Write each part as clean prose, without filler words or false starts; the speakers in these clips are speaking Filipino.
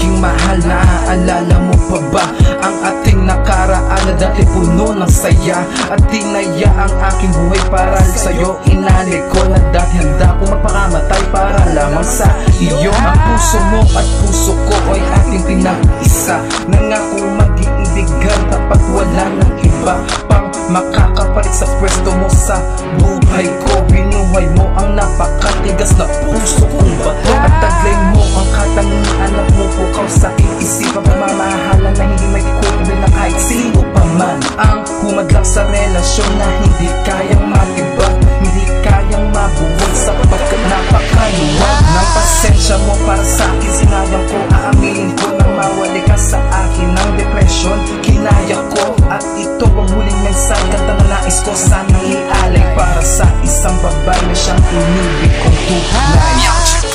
aking mahal, naaalala mo pa ba ang ating nakaraan na dati puno ng saya? At tinaya ang aking buhay para sa'yo. Inalik ko na dati handa ko magpakamatay para lamang sa iyo. Ang puso mo at puso ko ay ating pinag-isa. Nangako mag-iibigan tapat wala ng iba pang makakapalit sa pwesto mo sa buhay ko. Binuhay mo ang napakatigas na puso kong bato. At taglay mo ang katangian na pupukaw sa iisipan. Pamamahalan na hindi may kukunin na kahit sino pa man. Ang humadlang sa relasyon na hindi kayang matibag, hindi kayang mabuwag sapagkat napakaluwag ng pasensya mo para sa akin. Sinayang ko, aaminin ko nang mawali ka sa akin ng depresyon. Kinaya ko at ito ang huling mensahe. Kanta na nais ko sanang ialay para sa isang babae na siyang inibig kong tunay.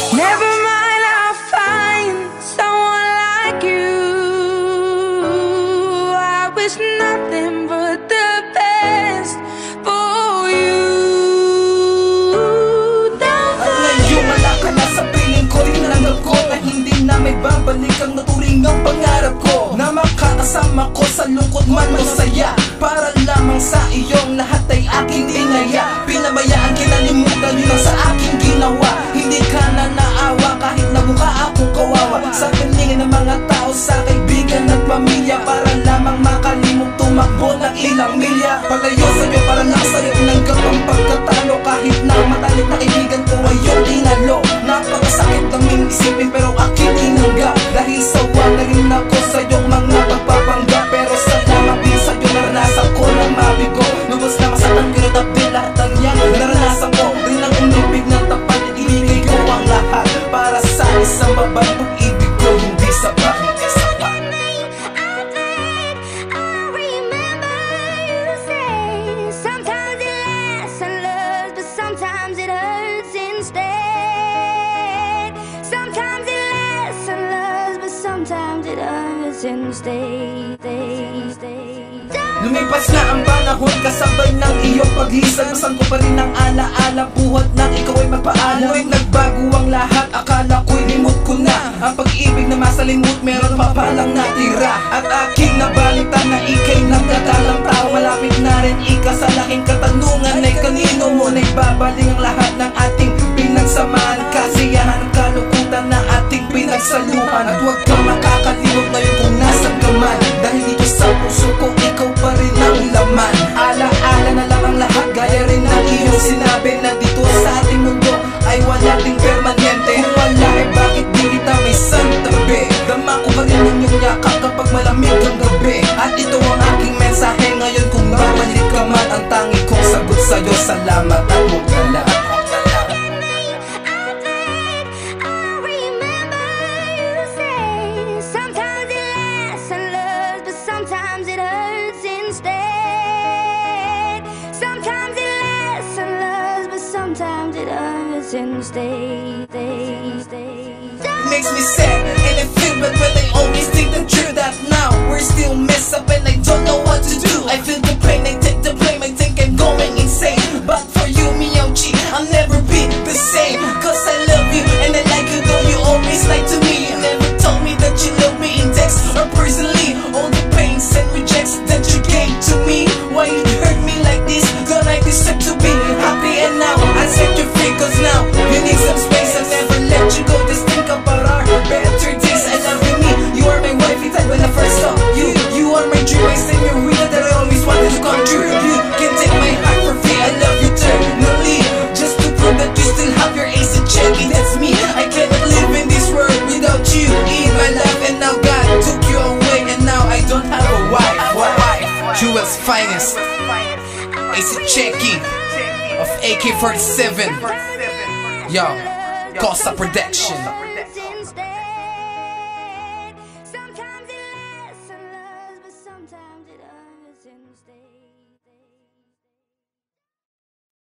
Never mind, I'll find someone like you. I wish nothing but the best for you. At ngayon wala ka na sa piling ko. Tinanggap ko na hindi na may babalik ang naturing ang pangarap ko. Na makakasama ko sa lungkot man o saya. Para lamang sa iyong lahat ay aking tinaya. Pinabayaan, kinalimutan yun ang sa aking ginawa. Hindi ka na naawa kahit na mukha akong kawawa. Sa piningin ng mga tao, sa kaibigan at pamilya. Para lamang makalimong tumakbo ng ilang milya. Palayo sa'yo para lang sa'yo tinanggap ang pagkatalo. Kahit na matalik na kaibigan ko ay yung tinalo. Napakasakit ng isipin pero aking tinanggap. Dahil sawa na rin ako sa iyong mga pagpapanggap. Pero salamat din sa'yo, naranasan ko ng mabigo. Lubos na masaktan pero tabi lahat ng yan naranasan ko. Rin ang umibig ng tapat, ibigay ko ang lahat. Para sa isang babae, pag-ibig ko hindi sapat. Lumipas na ang panahon kasabay ng iyong paglisag. Masan ko pa rin ang alaala, buhat nang ikaw ay magpaalam. Tuwing nagbago ang lahat, akala ko'y limot ko na. Ang pag-ibig na masalimut, meron pa palang natira. At aking nabalita na ika'y nagdadalang tao. Malapit na rin ika sa laking katanungan ay kanino mo naibabaling ang lahat ng ating pinagsamahan. Kasiyahan ang kalukutan na ating pinagsaluhan. At huwag kang makakalimot na yun kung nasan ka man. Dahil dito sa puso ko, ikaw pa rin ang laman. Ala-ala na lang ang lahat, gaya rin ng iyong sinabi na dito sa ating mundo ay wala ding permanente. Kung wala eh bakit di kita may santabi? Dama ko pa rin yung yakap kapag malamig ang gabi. At ito ang aking mensahe ngayon, kung babalik ka man, ang tangi kong sagot sa'yo, salamat at huwag na lang. It makes me sad and I feel bad when I always think the truth. That now we're still messed up and I don't know what to do. I feel the pain, I take the blame, I think I'm going insane. But for you, Miyochi, I'll never be the same. Cause I love you and I like you, though you always lie to me. You never told me that you love me in text or personally. All the pains and rejects that you gave to me, why you hurt me like this? Don't I deserve to be happy? And now I set you free, cause now you need some space. I'll never let you go, just think about our better days. I love you, you are my wifey type when I first saw you. You are my dream, I say you're real that I always wanted to come true. You can take my heart for free, I love you eternally. Just to prove that you still have your ace in check, that's me. I cannot live in this world without you in my life. And now God took you away and now I don't have a wife. Jewel's finest, Ace Checky of AK-47. Yo, Costa Production.